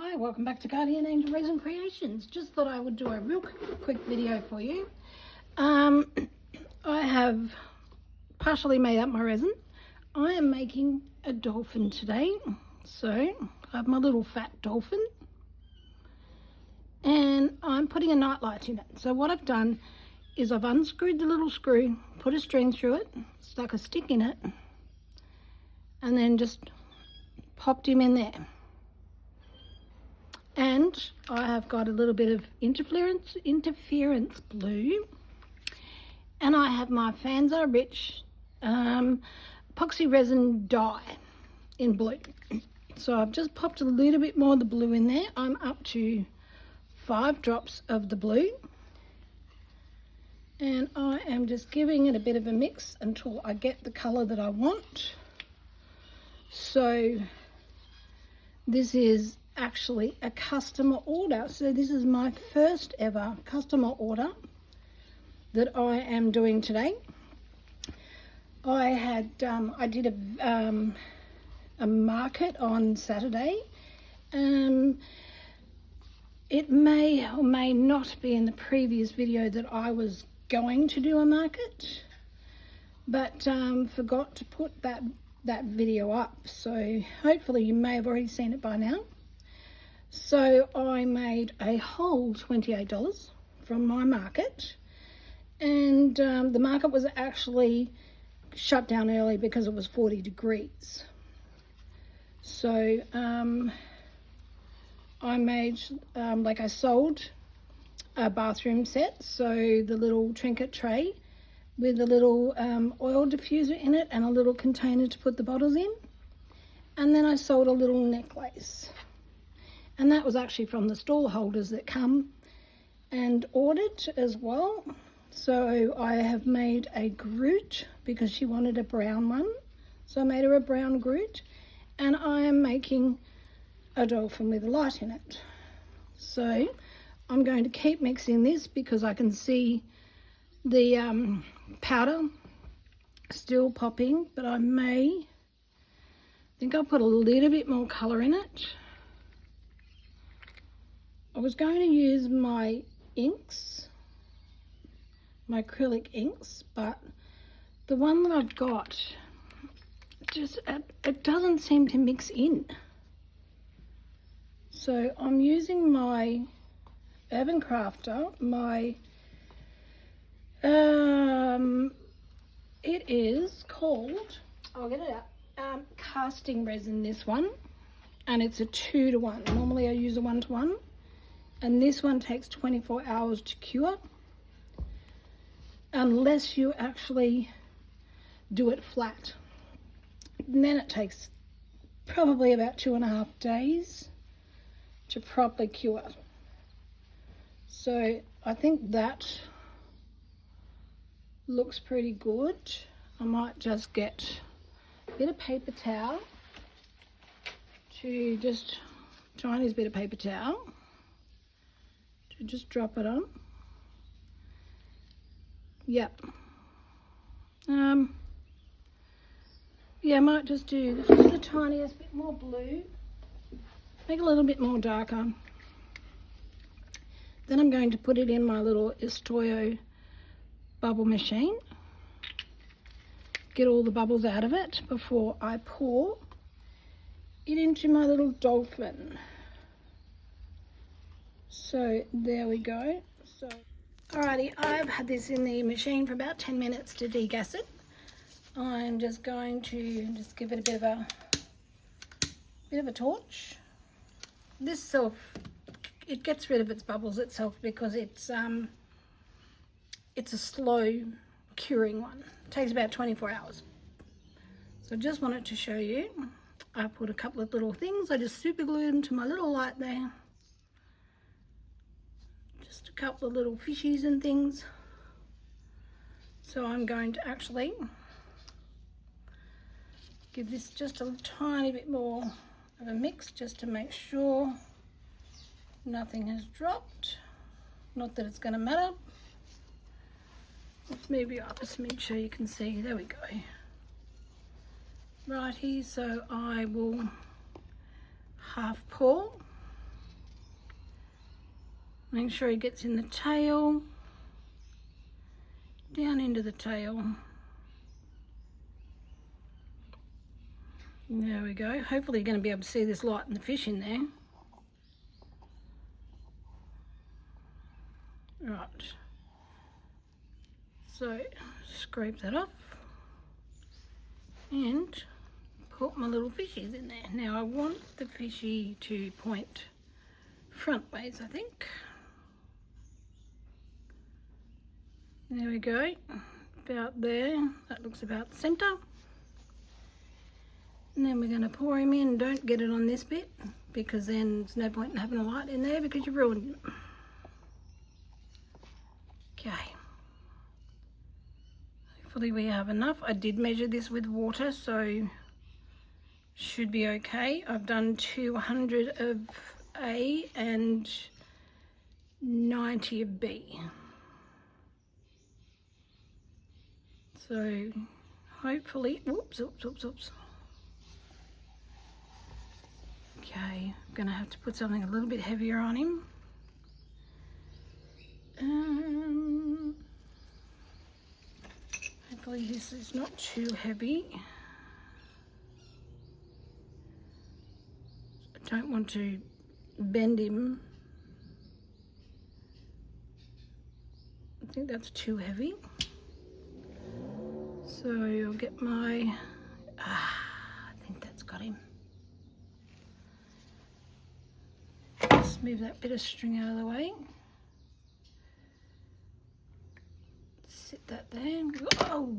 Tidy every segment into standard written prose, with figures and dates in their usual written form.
Hi, welcome back to Guardian Angel Resin Creations. Just thought I would do a real quick video for you. I have partially made up my resin. I am making a dolphin today. So I have my little fat dolphin and I'm putting a nightlight in it. So what I've done is I've unscrewed the little screw, put a string through it, stuck a stick in it, and then just popped him in there. And I have got a little bit of interference blue, and I have my Fanza Rich epoxy resin dye in blue. So I've just popped a little bit more of the blue in there. I'm up to 5 drops of the blue, and I am just giving it a bit of a mix until I get the colour that I want. So this is actually a customer order. So this is my first ever customer order that I am doing today. I did a market on Saturday. It may or may not be in the previous video that I was going to do a market, but forgot to put that video up. So hopefully you may have already seen it by now. So I made a whole $28 from my market, and the market was actually shut down early because it was 40 degrees. So I made, I sold a bathroom set, so the little trinket tray with a little oil diffuser in it and a little container to put the bottles in, and then I sold a little necklace. And that was actually from the stall holders that come and ordered as well. So I have made a Groot because she wanted a brown one. So I made her a brown Groot, and I am making a dolphin with a light in it. So I'm going to keep mixing this because I can see the powder still popping, but I think I'll put a little bit more colour in it. I was going to use my inks, my acrylic inks, but the one that I've got, just it doesn't seem to mix in. So I'm using my Urban Crafter, it is called, I'll get it out, casting resin, this one, and it's a 2-to-1. Normally I use a 1-to-1. And this one takes 24 hours to cure, unless you actually do it flat. And then it takes probably about 2.5 days to properly cure. So I think that looks pretty good. I might just get a bit of paper towel, to just Chinese bit of paper towel, to just drop it on. Yep. Yeah, I might just do just the tiniest bit more blue, make it a little bit more darker. Then I'm going to put it in my little Estoyo bubble machine, get all the bubbles out of it before I pour it into my little dolphin. So there we go. So alrighty, I've had this in the machine for about 10 minutes to degas it. I'm just going to just give it a bit of a torch. This it gets rid of its bubbles itself because it's a slow curing one. It takes about 24 hours. So I just wanted to show you. I put a couple of little things. I just super glued them to my little light there. Just a couple of little fishies and things. So I'm going to actually give this just a tiny bit more of a mix, just to make sure nothing has dropped. Not that it's going to matter. Let's move you up a smidge so you can see. There we go. Righty, so I will half pour Make sure he gets in the tail, down into the tail. There we go. Hopefully you're going to be able to see this light and the fish in there. Right. So scrape that off and put my little fishies in there. Now I want the fishy to point front ways, I think. There we go. About there. That looks about the centre. And then we're going to pour him in. Don't get it on this bit, because then there's no point in having a light in there because you've ruined it. Okay. Hopefully we have enough. I did measure this with water, so should be okay. I've done 200 of A and 90 of B. So hopefully, oops. Okay, I'm going to have to put something a little bit heavier on him. Hopefully this is not too heavy. I don't want to bend him. I think that's too heavy. So I'll get my, I think that's got him. Just move that bit of string out of the way. Sit that there. Whoa!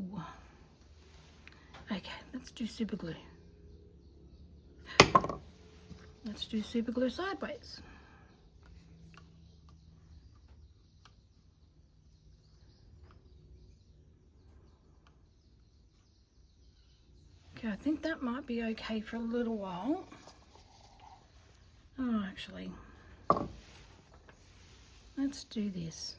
Okay, let's do super glue. Let's do super glue sideways. Okay, I think that might be okay for a little while. Oh, actually, let's do this.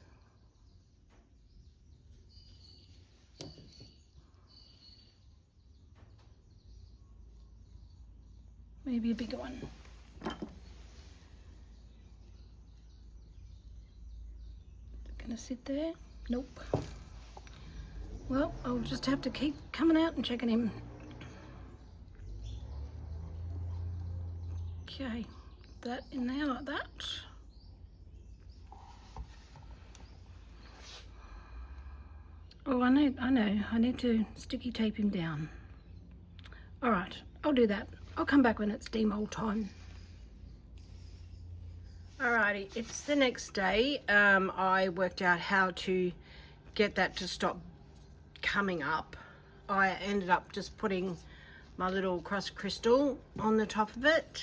Maybe a bigger one. Gonna sit there? Nope. Well, I'll just have to keep coming out and checking him. Okay, that in there like that. Oh, I know, I need to sticky tape him down. All right, I'll do that. I'll come back when it's demold time. Alrighty, it's the next day. I worked out how to get that to stop coming up. I ended up just putting my little cross crystal on the top of it.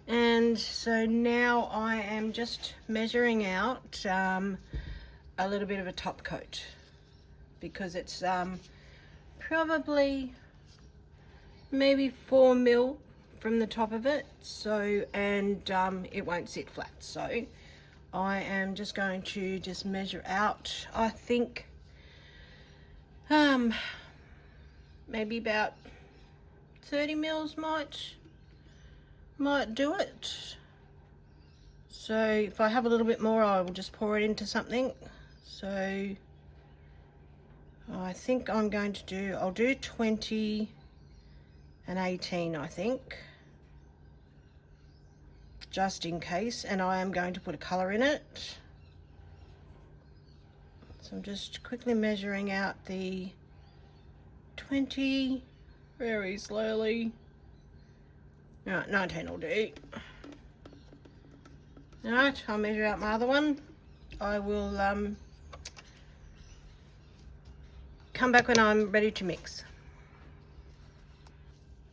And so now I am just measuring out a little bit of a top coat, because it's probably maybe 4 mil from the top of it, so and it won't sit flat, so I am just going to just measure out. I think maybe about 30 mils might do it. So if I have a little bit more, I will just pour it into something. So I think I'm going to do, I'll do 20 and 18, I think, just in case, and I am going to put a colour in it. So I'm just quickly measuring out the 20 very slowly. Right, 19 will do. Alright, I'll measure out my other one. I will come back when I'm ready to mix.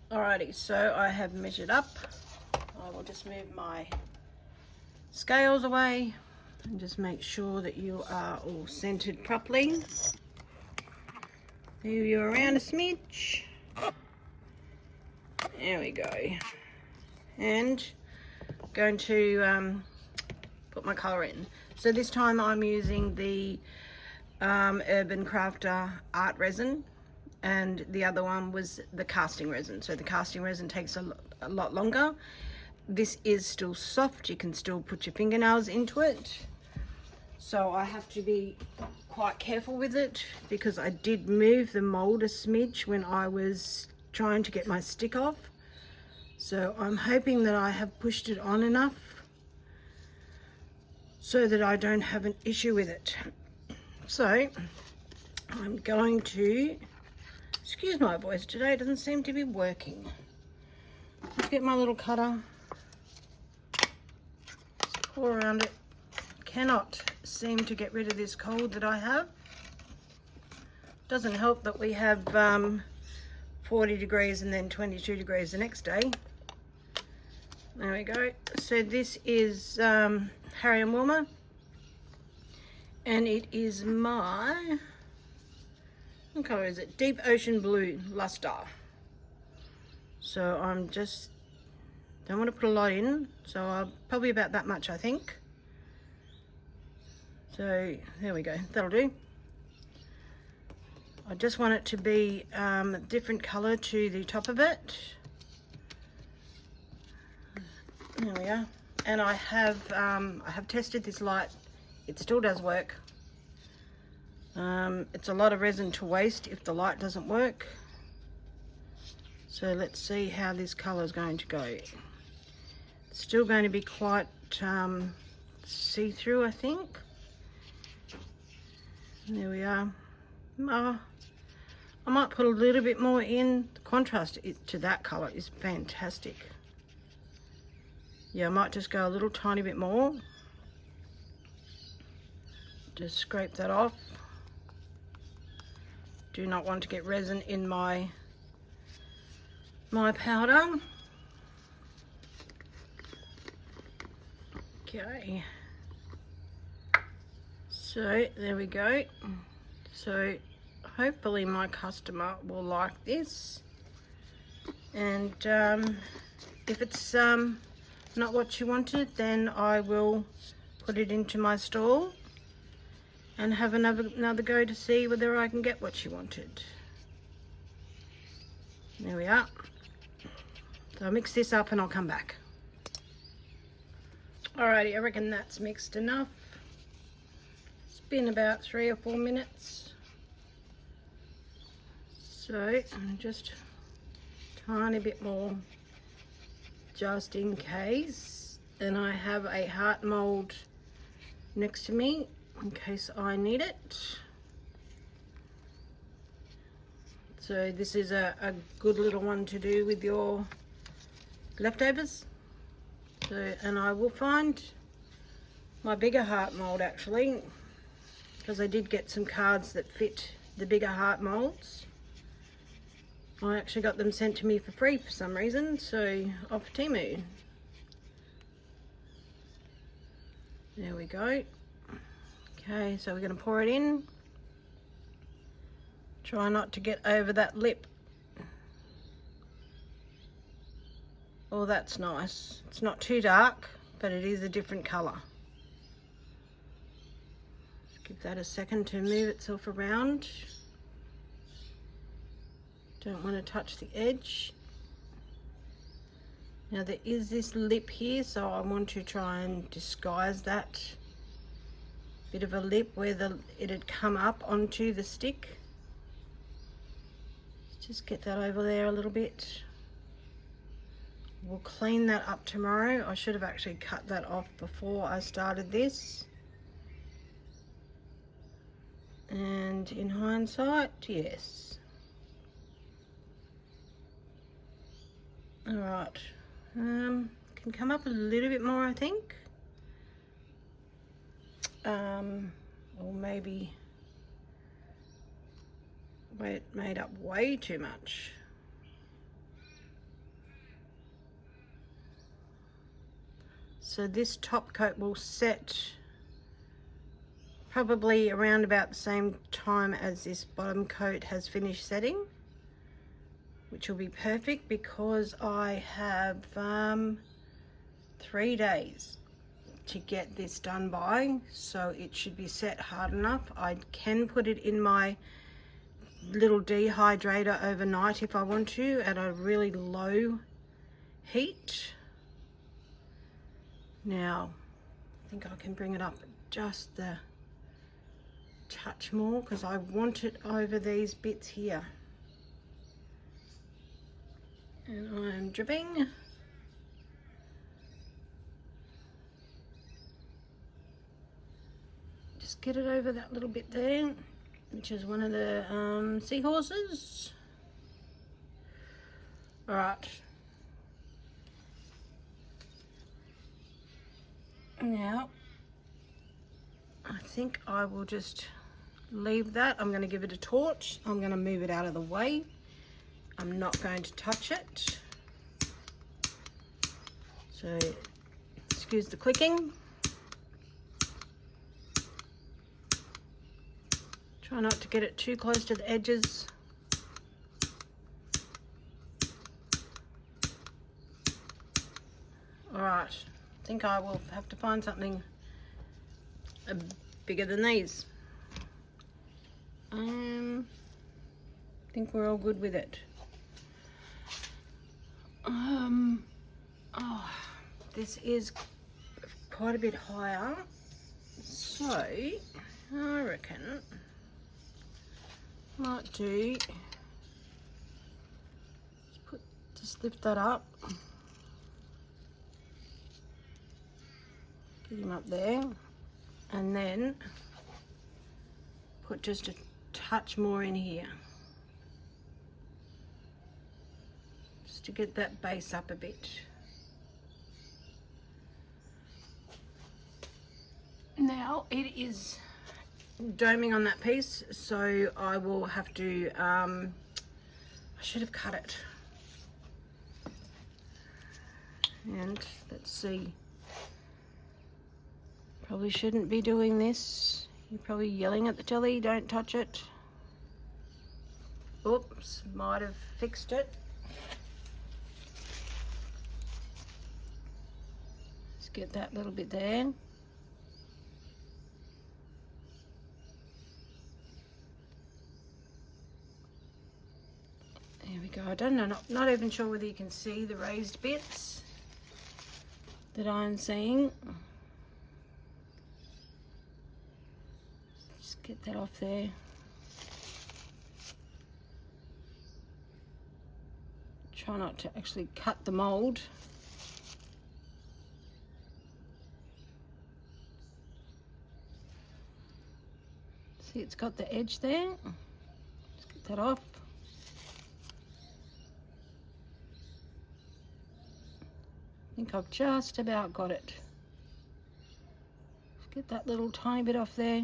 Alrighty, so I have measured up. I will just move my scales away and just make sure that you are all centered properly. Move you around a smidge. There we go. And I'm going to put my colour in. So this time I'm using the Urban Crafter art resin, and the other one was the casting resin. So the casting resin takes a lot longer, this is still soft. You can still put your fingernails into it. So I have to be quite careful with it because I did move the mold a smidge when I was trying to get my stick off. So I'm hoping that I have pushed it on enough so that I don't have an issue with it. So I'm going to, excuse my voice today, it doesn't seem to be working. Let's get my little cutter, pour around it. Cannot seem to get rid of this cold that I have. Doesn't help that we have 40 degrees and then 22 degrees the next day. There we go. So this is Harry and Wilma, and it is my, what colour is it? Deep Ocean Blue Luster. So I'm just, don't want to put a lot in, so I'll probably about that much, I think. So there we go, that'll do. I just want it to be a different colour to the top of it. There we are. And I have tested this light. It still does work. It's a lot of resin to waste if the light doesn't work. So let's see how this colour is going to go. It's still going to be quite see-through, I think. There we are. I might put a little bit more in. The contrast to that colour is fantastic. Yeah, I might just go a little tiny bit more. Just scrape that off. Do not want to get resin in my powder. Okay. So there we go. So hopefully my customer will like this. And if it's not what she wanted, then I will put it into my stall and have another go to see whether I can get what she wanted. There we are. So I'll mix this up and I'll come back. Alrighty, I reckon that's mixed enough. It's been about 3 or 4 minutes. So just a tiny bit more just in case. And I have a heart mold next to me in case I need it. So this is a good little one to do with your leftovers. So, and I will find my bigger heart mold actually, because I did get some cards that fit the bigger heart molds. I actually got them sent to me for free for some reason, so off Temu. There we go. Okay, so we're going to pour it in. Try not to get over that lip. Oh, that's nice. It's not too dark, but it is a different colour. Give that a second to move itself around. Don't want to touch the edge. Now there is this lip here, so I want to try and disguise that bit of a lip where it had come up onto the stick. Just get that over there a little bit. We'll clean that up tomorrow. I should have actually cut that off before I started this. And in hindsight, yes. Alright, can come up a little bit more, I think. Or maybe it made up way too much. So this top coat will set probably around about the same time as this bottom coat has finished setting, which will be perfect because I have 3 days to get this done by, so it should be set hard enough. I can put it in my little dehydrator overnight if I want to at a really low heat. Now, I think I can bring it up just the touch more because I want it over these bits here. And I'm dripping. Just get it over that little bit there, which is one of the seahorses. All right. Now, I think I will just leave that. I'm going to give it a torch. I'm going to move it out of the way. I'm not going to touch it. So, excuse the clicking. Try not to get it too close to the edges. Alright, I think I will have to find something bigger than these. I think we're all good with it. Oh, this is quite a bit higher, so I reckon might do just lift that up, get him up there, and then put just a touch more in here just to get that base up a bit. Now it is doming on that piece, so I will have to I should have cut it, and let's see, probably shouldn't be doing this. You're probably yelling at the telly, don't touch it. Oops, might have fixed it. Let's get that little bit there. There we go. I don't know, not even sure whether you can see the raised bits that I'm seeing. Just get that off there. Try not to actually cut the mold. See, it's got the edge there. Just get that off. I think I've just about got it. Just get that little tiny bit off there.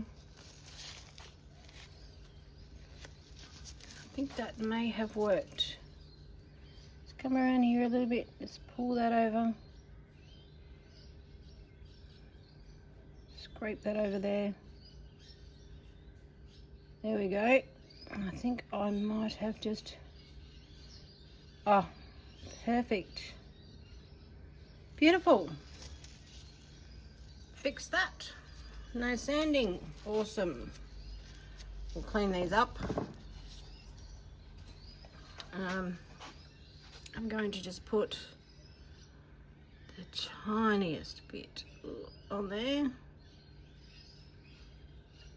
I think that may have worked. Just come around here a little bit, just pull that over. Scrape that over there. There we go. And I think I might have just, oh, perfect. Beautiful. Fix that. No sanding. Awesome. We'll clean these up. I'm going to just put the tiniest bit on there.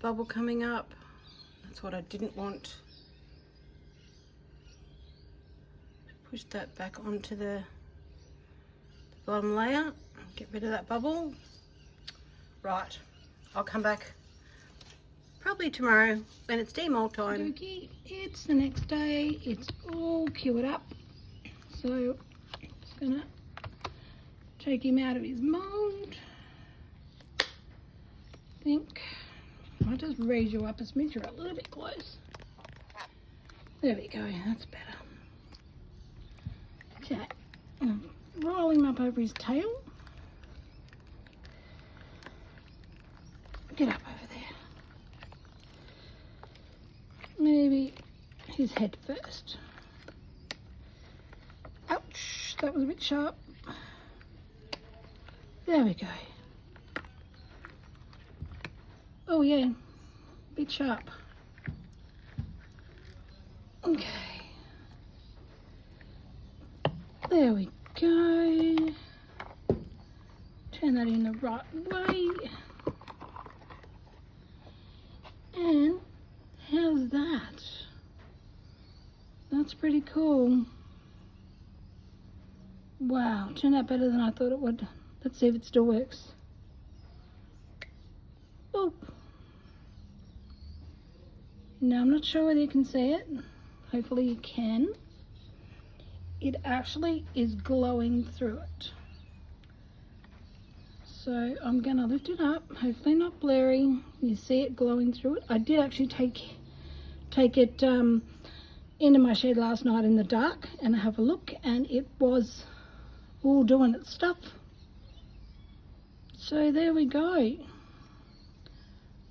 Bubble coming up. That's what I didn't want. Push that back onto the bottom layer. Get rid of that bubble. Right, I'll come back probably tomorrow when it's demold time. Okay, it's the next day. It's all cured up. So just gonna take him out of his mold. I think I'll just raise you up a smidge. You're a little bit close. There we go. That's better. Okay. Roll him up over his tail. Get up over there. Maybe his head first. Ouch, that was a bit sharp. There we go. Oh yeah, bit sharp. Okay. There we go. turn that in the right way. And how's that? That's pretty cool. Wow, turned out better than I thought it would. Let's see if it still works. Oh. Now I'm not sure whether you can see it. Hopefully you can. It actually is glowing through it. So I'm gonna lift it up, hopefully not blurry. You see it glowing through it. I did actually take it into my shed last night in the dark and have a look, and it was all doing its stuff. So there we go.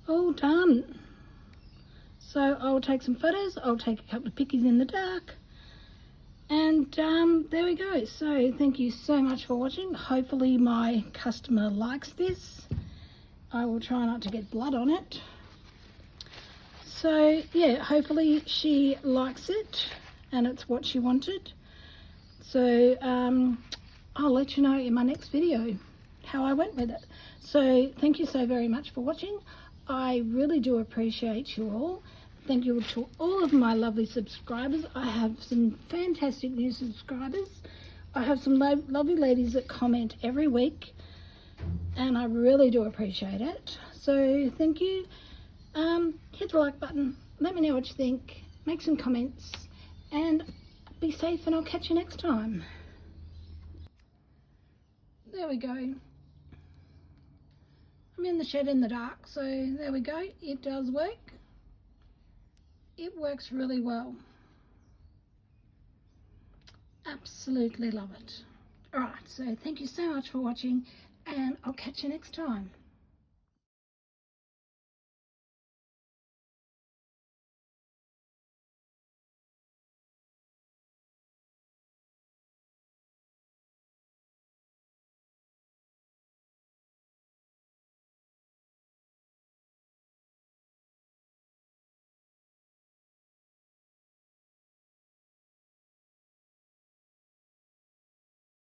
All done. So I'll take some photos, I'll take a couple of pickies in the dark, and there we go. So thank you so much for watching. Hopefully my customer likes this. I will try not to get blood on it. So yeah, hopefully she likes it and it's what she wanted. So I'll let you know in my next video how I went with it. So thank you so very much for watching. I really do appreciate you all. Thank you to all of my lovely subscribers. I have some fantastic new subscribers. I have some lovely ladies that comment every week, and I really do appreciate it. So thank you. Hit the like button. Let me know what you think. Make some comments, and be safe, and I'll catch you next time. There we go. I'm in the shed in the dark, so there we go. It does work. It works really well. Absolutely love it. Alright, so thank you so much for watching, and I'll catch you next time.